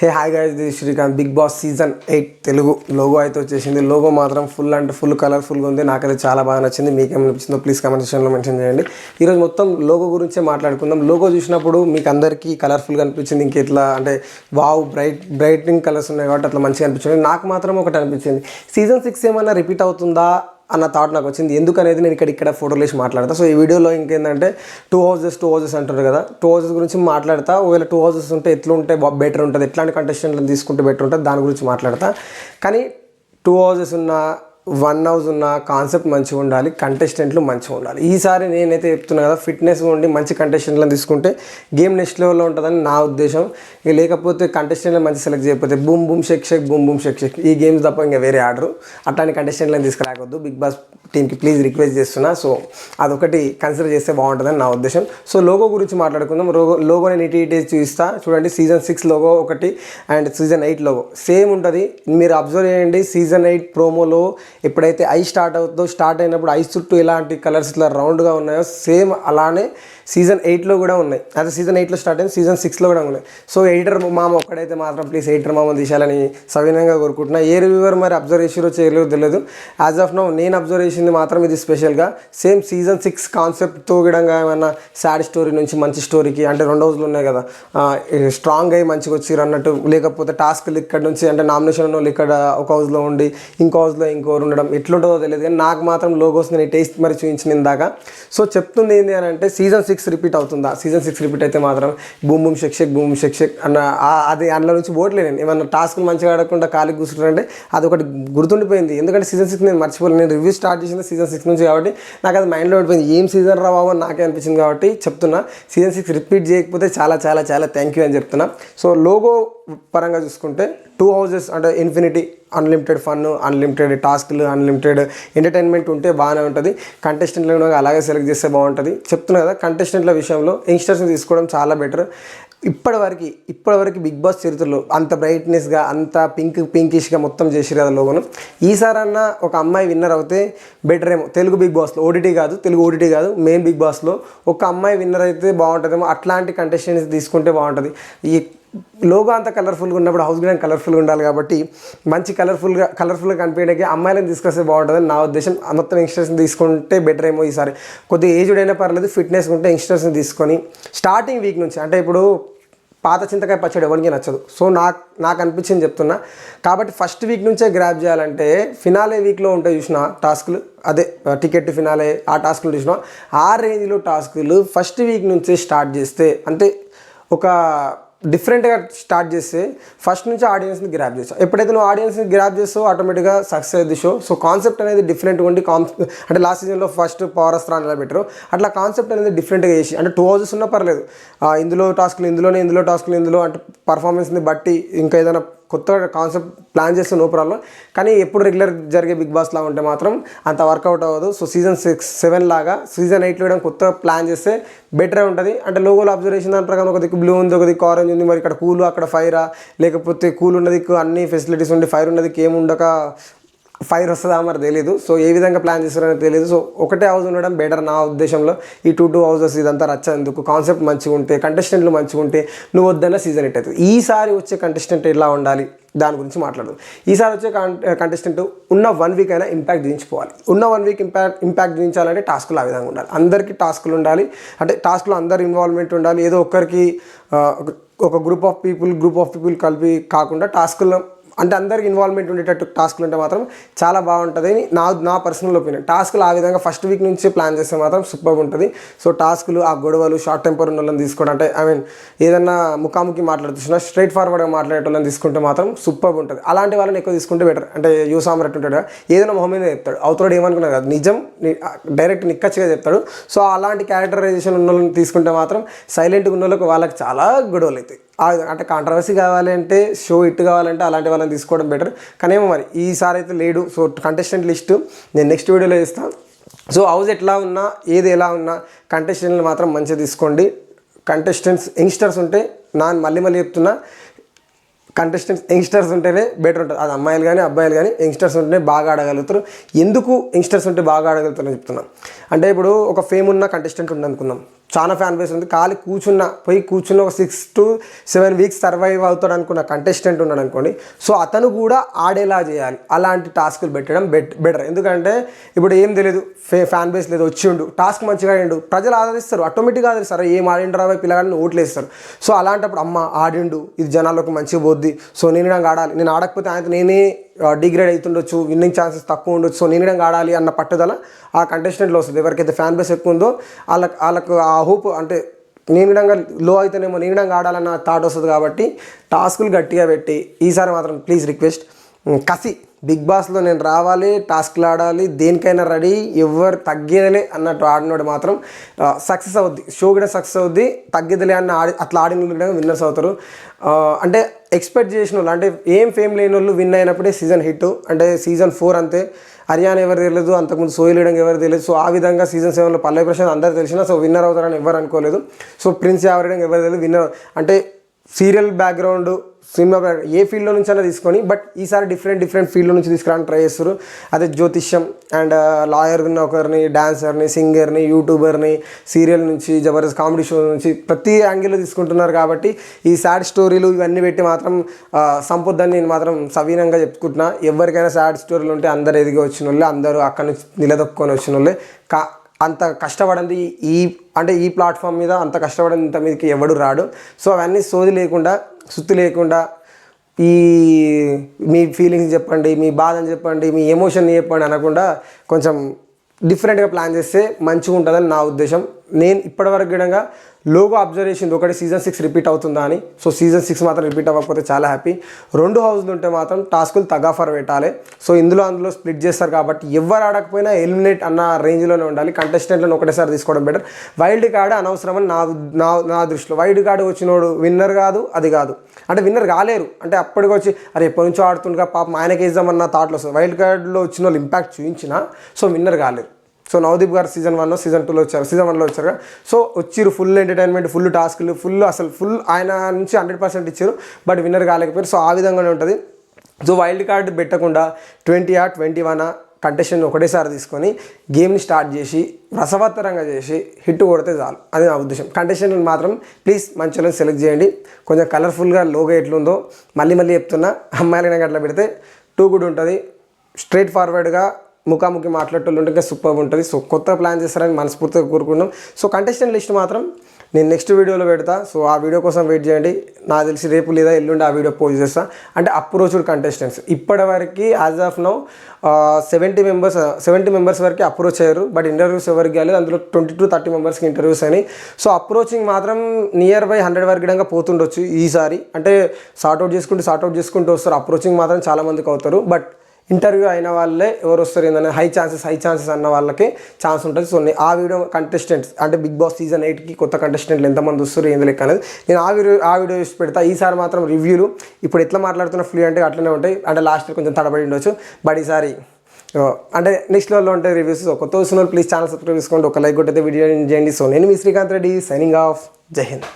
Hi guys, this Srikanth. Bigg Boss season 8 Telugu logo అయితే వచ్చేసింది. Logo మాత్రం ఫుల్ అంటే ఫుల్ కలర్ఫుల్గా ఉంది. నాకైతే చాలా బాగా నచ్చింది. మీకేమనిపించిందో ప్లీజ్ కామెంట్ సెక్షన్లో మెన్షన్ చేయండి. ఈరోజు మొత్తం లోగో గురించే మాట్లాడుకుందాం. లోగో చూసినప్పుడు మీకు అందరికీ కలర్ఫుల్గా అనిపించింది, ఇంకెట్లా అంటే వావ్ బ్రైటింగ్ కలర్స్ ఉన్నాయి కాబట్టి అట్లా మంచిగా అనిపించింది. నాకు మాత్రం ఒకటి అనిపించింది, సీజన్ 6 ఏమన్నా రిపీట్ అవుతుందా అన్న థాట్ నాకు వచ్చింది. ఎందుకనేది నేను ఇక్కడ ఫోటోలు వేసి మాట్లాడతా. సో ఈ వీడియోలో ఇంకేంటంటే టూ హౌసెస్ అంటారు కదా, టూ హౌసెస్ గురించి మాట్లాడతా. ఒకవేళ టూ హౌసెస్ ఉంటే ఎట్లుంటే బెటర్ ఉంటుంది, ఎట్లాంటి కంటెస్టెంట్లను తీసుకుంటే బెటర్ ఉంటుంది దాని గురించి మాట్లాడతా. కానీ టూ హౌసెస్ ఉన్న వన్ హౌస్ ఉన్న కాన్సెప్ట్ మంచిగా ఉండాలి, కంటెస్టెంట్లు మంచిగా ఉండాలి. ఈసారి నేనైతే చెప్తున్నా కదా, ఫిట్నెస్ ఉండి మంచి కంటెస్టెంట్లను తీసుకుంటే గేమ్ నెక్స్ట్ లెవెల్లో ఉంటుందని నా ఉద్దేశం. ఇక లేకపోతే కంటెస్టెంట్లను మంచి సెలెక్ట్ చేయకపోతే boom boom shake boom boom shake ఈ గేమ్స్ తప్ప ఇంకా వేరే ఆర్డరు. అట్లాంటి కంటెస్టెంట్లను తీసుకురాకొద్దు. బిగ్ బాస్ టీంకి ప్లీజ్ రిక్వెస్ట్ చేస్తున్నా. సో అదొకటి కన్సిడర్ చేస్తే బాగుంటుందని నా ఉద్దేశం. సో లోగో గురించి మాట్లాడుకుందాం. లోగో నేను ఇటు చూపిస్తా చూడండి. సీజన్ 6 లోగో ఒకటి అండ్ సీజన్ 8 లోగో సేమ్ ఉంటుంది. మీరు అబ్జర్వ్ చేయండి. సీజన్ 8 ప్రోమోలో ఎప్పుడైతే ఐ స్టార్ట్ అవుతుందో, స్టార్ట్ అయినప్పుడు ఐ చుట్టూ ఎలాంటి కలర్స్ ఇట్లా రౌండ్గా ఉన్నాయో సేమ్ అలానే సీజన్ 8లో కూడా ఉన్నాయి. అదే సీజన్ 8లో స్టార్ట్ అయింది, సీజన్ 6లో కూడా ఉన్నాయి. సో ఎడిటర్ మామ ఒక్కడైతే మాత్రం ప్లీజ్ ఎడిటర్ మామ తీసేయాలని సవినంగా కోరుకుంటున్నా. ఏ రివ్యూవర్ మరి అబ్జర్వ్ చేసిరో చేయలేదో తెలియదు. యాజ్ ఆఫ్ నౌ నేను అబ్జర్వ్ చేసింది మాత్రం ఇది స్పెషల్గా సేమ్ సీజన్ 6 కాన్సెప్ట్తో విధంగా ఏమన్నా సాడ్ స్టోరీ నుంచి మంచి స్టోరీకి, అంటే 2 రోజులు ఉన్నాయి కదా, స్ట్రాంగ్ అయ్యి మంచిగా వచ్చిర్రు అన్నట్టు, లేకపోతే టాస్క్లు ఇక్కడ నుంచి అంటే నామినేషన్ వాళ్ళు ఇక్కడ ఒక హౌస్లో ఉండి ఇంకో హౌస్లో ఇంకోరు ఉండడం ఎట్లుంటుందో తెలియదు. కానీ నాకు మాత్రం లోగోస్ నేను టేస్ట్ మరి చూపించిన ఇందాక. సో చెప్తుంది ఏంటి అని అంటే సీజన్ 6 రిపీట్ అవుతుందా? సీజన్ 6 రిపీట్ అయితే మాత్రం బూమ్ బూమ్ షేక్ అన్న అది అందులో నుంచి పోవట్లేదు. నేను ఏమన్నా టాస్క్లు మంచిగా ఆడకుండా ఖాళీ కూర్చుంటారంటే అది ఒకటి గుర్తుండిపోయింది. ఎందుకంటే సీజన్ 6 నేను మర్చిపోలేదు. నేను రివ్యూ స్టార్ట్ చేసింది సీజన్ 6 నుంచి కాబట్టి నాకు అది మైండ్లో పడిపోయింది. ఏం సీజన్ రా బాబు అని నాకే అనిపించింది కాబట్టి చెప్తున్నా. సీజన్ 6 రిపీట్ చేయకపోతే చాలా చాలా చాలా థ్యాంక్ యూ అని చెప్తున్నా. సో లోగో పరంగా చూసుకుంటే టూ హౌసెస్ అంటే ఇన్ఫినిటీ, అన్లిమిటెడ్ ఫన్, అన్లిమిటెడ్ టాస్క్లు, అన్లిమిటెడ్ ఎంటర్టైన్మెంట్ ఉంటే బాగానే ఉంటుంది. కంటెస్టెంట్లను అలాగే సెలెక్ట్ చేస్తే బాగుంటుంది. చెప్తున్నా కదా, కంటెస్టెంట్ల విషయంలో యంగ్స్టర్స్ని తీసుకోవడం చాలా బెటర్. ఇప్పటివరకు బిగ్ బాస్ చరిత్రలో అంత బ్రైట్నెస్గా, అంత పింకిష్గా మొత్తం చేసిరు కదా లోగోను. ఈసారన్నా ఒక అమ్మాయి విన్నర్ అవుతే బెటర్ ఏమో. తెలుగు బిగ్ బాస్లో ఓటీటీ కాదు మెయిన్ బిగ్ బాస్లో ఒక అమ్మాయి విన్నర్ అయితే బాగుంటుందేమో. అట్లాంటి కంటెస్టెంట్స్ తీసుకుంటే బాగుంటుంది. ఈ లోగో అంతా కలర్ఫుల్గా ఉన్నప్పుడు హౌస్ కూడా కలర్ఫుల్గా ఉండాలి కాబట్టి మంచి కలర్ఫుల్గా కనిపించడానికి అమ్మాయిలను తీసుకొస్తే బాగుంటుందని నా ఉద్దేశం. మొత్తం యంగ్స్టర్స్ని తీసుకుంటే బెటర్ ఏమో. ఈసారి కొద్దిగా ఏజ్డ్ అయినా పర్లేదు, ఫిట్నెస్ ఉంటే యంగ్స్టర్స్ని తీసుకొని స్టార్టింగ్ వీక్ నుంచి, అంటే ఇప్పుడు పాత చింతకాయ పచ్చడి ఎవరికి నచ్చదు. సో నాకు అనిపించింది చెప్తున్నా కాబట్టి ఫస్ట్ వీక్ నుంచే గ్రాప్ చేయాలంటే ఫినాలే వీక్లో ఉంటాయి చూసిన టాస్క్లు, అదే టికెట్ ఫినాలే ఆ టాస్క్లు చూసినా ఆ రేంజ్లో టాస్క్లు ఫస్ట్ వీక్ నుంచే స్టార్ట్ చేస్తే, అంటే ఒక డిఫరెంట్గా స్టార్ట్ చేస్తే ఫస్ట్ నుంచి ఆడియన్స్ని గ్రాప్ చేస్తావు. ఎప్పుడైతే నువ్వు ఆడియన్స్ని గ్రాప్ చేస్తావో ఆటోమేటిక్గా సక్సెస్ అయ్యేది షో. సో కాన్సెప్ట్ అనేది డిఫరెంట్గా ఉండి అంటే లాస్ట్ సీజన్లో ఫస్ట్ పవర్ అస్త్రాన్ని ఎలా పెట్టారు అట్లా కాన్సెప్ట్ అనేది డిఫరెంట్గా చేసి, అంటే టూ హౌసెస్ ఉన్నా పర్లేదు, ఇందులో టాస్క్లు ఇందులో అంటే పర్ఫార్మెన్స్ని బట్టి ఇంకా ఏదైనా కొత్త కాన్సెప్ట్ ప్లాన్ చేస్తే నో ప్రాబ్లం. కానీ ఎప్పుడు రెగ్యులర్ జరిగే బిగ్ బాస్ లాగా ఉంటే మాత్రం అంత వర్కౌట్ అవ్వదు. సో సీజన్ 7 లాగా సీజన్ 8 వేయడం కొత్త ప్లాన్ చేస్తే బెటరే ఉంటుంది. అంటే లోగోలో అబ్జర్వేషన్ దాని ప్రకారం ఒక దిక్కు బ్లూ ఉంది, ఒక దిక్కు ఆరెంజ్ ఉంది, మరి ఇక్కడ కూల్ అక్కడ ఫైరా, లేకపోతే కూల్ ఉన్న దిక్కు అన్ని ఫెసిలిటీస్ ఉండి ఫైర్ ఉన్న దిక్కు ఏముండక ఫైర్ వస్తుందా మరి తెలియదు. సో ఏ విధంగా ప్లాన్ చేస్తారనేది తెలియదు. సో ఒకటే హౌస్ ఉండడం బెటర్ నా ఉద్దేశంలో. ఈ టూ హౌసెస్ ఇదంతా రచ్చేందుకు కాన్సెప్ట్ మంచిగా ఉంటే, కంటెస్టెంట్లు మంచిగా ఉంటే నువ్వు వద్దన్న సీజన్ 8 అవుతుంది. ఈసారి వచ్చే కంటెస్టెంట్ ఎలా ఉండాలి దాని గురించి మాట్లాడదు. ఈసారి వచ్చే కంటెస్టెంట్ ఉన్న 1 వీక్ అయినా ఇంపాక్ట్ దించిపోవాలి. ఉన్న 1 వీక్ ఇంపాక్ట్ దించాలంటే టాస్క్లు ఆ విధంగా ఉండాలి. అందరికీ టాస్క్లు ఉండాలి, అంటే టాస్క్లో అందరు ఇన్వాల్వ్మెంట్ ఉండాలి. ఏదో ఒక్కరికి ఒక గ్రూప్ ఆఫ్ పీపుల్ కలిపి కాకుండా టాస్క్లో అంటే అందరికి ఇన్వాల్వ్మెంట్ ఉండేటట్టు టాస్క్లు ఉంటే మాత్రం చాలా బాగుంటుంది అని నా పర్సనల్ ఒపీనియన్. టాస్క్లు ఆ విధంగా ఫస్ట్ వీక్ నుంచి ప్లాన్ చేస్తే మాత్రం సూపర్గా ఉంటుంది. సో టాస్క్లు ఆ గొడవలు షార్ట్ టెంపర్ ఉన్న వాళ్ళని తీసుకోవడం, అంటే ఏదన్నా ముఖాముఖి మాట్లాడుతున్నా స్ట్రైట్ ఫార్వర్డ్గా మాట్లాడే వాళ్ళని తీసుకుంటే మాత్రం సూపర్గా ఉంటుంది. అలాంటి వాళ్ళని ఎక్కువ తీసుకుంటే బెటర్. అంటే యూసామరెట్ ఉంటాడు, ఏదైనా మొహం మీద చెప్తాడు, అవతోడు ఏమనుకున్నా కాదు, నిజం డైరెక్ట్ నిక్కచ్చిగా చెప్తాడు. సో అలాంటి క్యారెక్టరైజేషన్ ఉన్న వాళ్ళని తీసుకుంటే మాత్రం సైలెంట్గా ఉన్న వాళ్ళకి చాలా గొడవలు అవుతాయి. అంటే కాంట్రవర్సీ కావాలంటే, షో హిట్ కావాలంటే అలాంటి వాళ్ళని తీసుకోవడం బెటర్. కానీ ఏమో మరి ఈసారి అయితే లేడు. సో కంటెస్టెంట్ లిస్టు నేను నెక్స్ట్ వీడియోలో ఇస్తాను. సో హౌస్ ఎట్లా ఉన్నా ఏది ఎలా ఉన్నా కంటెస్టెంట్లు మాత్రం మంచిగా తీసుకోండి. యంగ్స్టర్స్ ఉంటే మళ్ళీ చెప్తున్నా, యంగ్స్టర్స్ ఉంటేనే బెటర్ ఉంటుంది. అది అమ్మాయిలు కానీ అబ్బాయిలు కానీ యంగ్స్టర్స్ ఉంటేనే బాగా ఆడగలుగుతారు. ఎందుకు యంగ్స్టర్స్ ఉంటే బాగా ఆడగలుగుతారని చెప్తున్నాను అంటే ఇప్పుడు ఒక ఫేమ్ ఉన్న కంటెస్టెంట్ ఉంది అనుకుందాం, చాలా ఫ్యాన్ బేస్ ఉంది. ఖాళీ పోయి కూర్చున్న ఒక 6 to 7 వీక్స్ సర్వైవ్ అవుతాడు అనుకున్న కంటెస్టెంట్ ఉన్నాడు అనుకోండి, సో అతను కూడా ఆడేలా చేయాలి. అలాంటి టాస్కులు పెట్టడం బెటర్. ఎందుకంటే ఇప్పుడు ఏం తెలియదు, ఫ్యాన్ బేస్ లేదు, వచ్చిండు టాస్క్ మంచిగా ఆడిండు, ప్రజలు ఆదరిస్తారు, ఆటోమేటిక్గా ఆదరిస్తారు. ఏం ఆడిండు రాబోయే పిల్లగాడిని ఓట్లు వేస్తారు. సో అలాంటప్పుడు అమ్మ ఆడిండు, ఇది జనాలకు మంచిగా పోద్ది, సో నేను ఆడాలి, నేను ఆడకపోతే ఆయన నేనే డిగ్రేడ్ అవుతుండొచ్చు, విన్నింగ్ ఛాన్సెస్ తక్కువ ఉండొచ్చు, సో నేను ఆడాలి అన్న పట్టుదల ఆ కంటెస్టెంట్లో వస్తుంది. ఎవరికైతే ఫ్యాన్ బేస్ ఎక్కువ ఉందో వాళ్ళకు ఆ హోప్, అంటే నేను లో అయితేనేమో నేను ఆడాలన్న థాట్ వస్తుంది. కాబట్టి టాస్కులు గట్టిగా పెట్టి ఈసారి మాత్రం ప్లీజ్ రిక్వెస్ట్, కసి బిగ్ బాస్లో నేను రావాలి, టాస్క్లు ఆడాలి, దేనికైనా రెడీ, ఎవరు తగ్గేదిలే అన్నట్టు ఆడినోడు మాత్రం సక్సెస్ అవుద్ది, షో కూడా సక్సెస్ అవుద్ది. తగ్గేదిలే అన్న అట్లా ఆడిన కూడా విన్నర్స్ అవుతారు. అంటే ఎక్స్పెక్ట్ చేసిన వాళ్ళు, అంటే ఏం ఫేమ్ లేని వాళ్ళు విన్ అయినప్పుడే సీజన్ హిట్. అంటే సీజన్ 4 అంతే, హర్యానా ఎవరు తెలియదు, అంతకుముందు సోహిల్ వేయడం ఎవరు తెలియదు. సో ఆ విధంగా సీజన్ 7లో పల్లవి ప్రశాంత్ అందరూ తెలిసిన, సో విన్నర్ అవుతారని ఎవరు అనుకోలేదు. సో ప్రిన్స్ యావరేయడం ఎవరు తెలియదు, విన్నర్ అంటే సీరియల్ బ్యాక్గ్రౌండ్, సినిమా ఏ ఫీల్డ్లో నుంచి అయినా తీసుకొని, బట్ ఈసారి డిఫరెంట్ ఫీల్డ్ నుంచి తీసుకురావడానికి ట్రై చేస్తారు. అదే జ్యోతిష్యం అండ్ లాయర్ ఉన్న ఒకరిని, డాన్సర్ని, సింగర్ని, యూట్యూబర్ని, సీరియల్ నుంచి, జబర్దస్త్ కామెడీ షో నుంచి ప్రతి యాంగిల్లో తీసుకుంటున్నారు. కాబట్టి ఈ సాడ్ స్టోరీలు ఇవన్నీ పెట్టి మాత్రం సంపొద్దని నేను మాత్రం సవీనంగా చెప్పుకుంటున్నా. ఎవరికైనా సాడ్ స్టోరీలు ఉంటే అందరు ఎదిగి వచ్చిన వాళ్ళే, అందరూ అక్కడి నుంచి నిలదొక్కుని వచ్చిన వాళ్ళే. అంత కష్టపడింది ఈ ప్లాట్ఫామ్ మీద అంత కష్టపడింది ఇంత మీదకి ఎవడు రాడు. సో అవన్నీ సోది లేకుండా, సుత్తి లేకుండా, మీ ఫీలింగ్స్ చెప్పండి, మీ బాధని చెప్పండి, మీ ఎమోషన్ చెప్పండి అనకుండా కొంచెం డిఫరెంట్గా ప్లాన్ చేస్తే మంచిగా ఉంటుందని నా ఉద్దేశం. నేను ఇప్పటివరకు కూడా లోగో అబ్జర్వ్ చేసింది ఒకటి, సీజన్ 6 రిపీట్ అవుతుందా అని. సో సీజన్ 6 మాత్రం రిపీట్ అవ్వకపోతే చాలా హ్యాపీ. 2 హౌస్లు ఉంటే మాత్రం టాస్కులు తగాఫర్ పెట్టాలి. సో అందులో స్ప్లిట్ చేస్తారు కాబట్టి ఎవరు ఆడకపోయినా ఎలిమినేట్ అన్న రేంజ్లోనే ఉండాలి. కంటెస్టెంట్లను ఒకటేసారి తీసుకోవడం బెటర్. వైల్డ్ కార్డ్ అనవసరమని నా దృష్టిలో. వైల్డ్ కార్డు వచ్చినోడు విన్నర్ కాదు, అది కాదు అంటే విన్నర్ కాలేరు, అంటే అప్పటికి వచ్చి అరే ఎప్పటి నుంచో ఆడుతుండగా పాపం ఆయనకి వేద్దామన్న థాట్లో వస్తుంది. వైల్డ్ కార్డులో వచ్చిన వాళ్ళు ఇంపాక్ట్ చూపించినా సో విన్నర్ కాలేరు. సో నవదీప్ గారు సీజన్ 1 సీజన్ 2లో వచ్చారు, సీజన్ 1లో వచ్చారు. సో వచ్చిరు, ఫుల్ ఎంటర్టైన్మెంట్, ఫుల్ టాస్క్లు, ఫుల్ ఆయన నుంచి 100% ఇచ్చారు, బట్ విన్నర్ కాలేకపోయారు. సో ఆ విధంగానే ఉంటుంది. సో వైల్డ్ కార్డ్ పెట్టకుండా 20 or 21 కంటెస్టెంట్ ఒకటేసారి తీసుకొని గేమ్ని స్టార్ట్ చేసి రసవత్తరంగా చేసి హిట్ కొడితే చాలు, అది నా ఉద్దేశం. కంటెస్టెంట్ మాత్రం ప్లీజ్ మంచిగా సెలెక్ట్ చేయండి. కొంచెం కలర్ఫుల్గా లోగో ఎట్లుందో మళ్ళీ చెప్తున్నా, అమ్మాయిలైనా అట్లా పెడితే టూ గుడ్ ఉంటుంది. స్ట్రైట్ ఫార్వర్డ్గా ముఖాముఖి మాట్లాడేటోళ్ళు ఉంటే ఇంకా సూపర్గా ఉంటుంది. సో కొత్త ప్లాన్ చేస్తారని మనస్ఫూర్తిగా కోరుకున్నాం. సో కంటెస్టెంట్ లిస్ట్ మాత్రం నేను నెక్స్ట్ వీడియోలో పెడతా. సో ఆ వీడియో కోసం వెయిట్ చేయండి. నాకు తెలిసి రేపు లేదా ఎల్లుండి ఆ వీడియో పోస్ట్ చేస్తా. అంటే అప్రోచ్డ్ కంటెస్టెంట్స్ ఇప్పటివరకు యాజ్ ఆఫ్ నౌ 70 మెంబర్స్ వరకు అప్రోచ్ అయ్యారు, బట్ ఇంటర్వ్యూస్ ఎవరికి కాలేదు. అందులో 20 to 30 మెంబర్స్కి ఇంటర్వ్యూస్ అయినాయి. సో అప్రోచింగ్ మాత్రం నియర్ బై 100 వరకు కూడా పోతుండొచ్చు ఈసారి. అంటే సార్ట్అవుట్ చేసుకుంటూ వస్తారు. అప్రోచింగ్ మాత్రం చాలామందికి అవుతారు, బట్ ఇంటర్వ్యూ అయిన వాళ్ళే ఎవరు వస్తారు ఏంటంటే హై ఛాన్సెస్ అన్న వాళ్ళకి ఛాన్స్ ఉంటుంది. సో ఆ వీడియో కంటెస్టెంట్స్ అంటే బిగ్ బాస్ సీజన్ 8కి కొత్త కంటెస్టెంట్లు ఎంతమంది వస్తారు ఏంది లెక్క అనేది నేను ఆ వీడియో చూసి పెడతా. ఈసారి మాత్రం రివ్యూలు ఇప్పుడు ఎట్లా మాట్లాడుతున్న ఫ్లూయెంట్గా అట్లనే ఉంటాయి. అంటే లాస్ట్ కొంచెం తడబడి ఉండొచ్చు, బట్ ఈసారి అంటే నెక్స్ట్ లెవెల్లో ఉంటాయి రివ్యూస్. సో కొత్త వస్తున్న ప్లీజ్ ఛానల్ సబ్స్క్రైబ్ చేసుకోండి, ఒక లైక్ కొట్టయితే వీడియో చేయండి. సో నేను మీ శ్రీకాంత్ రెడ్డి సైనింగ్ ఆఫ్. జై హింద్.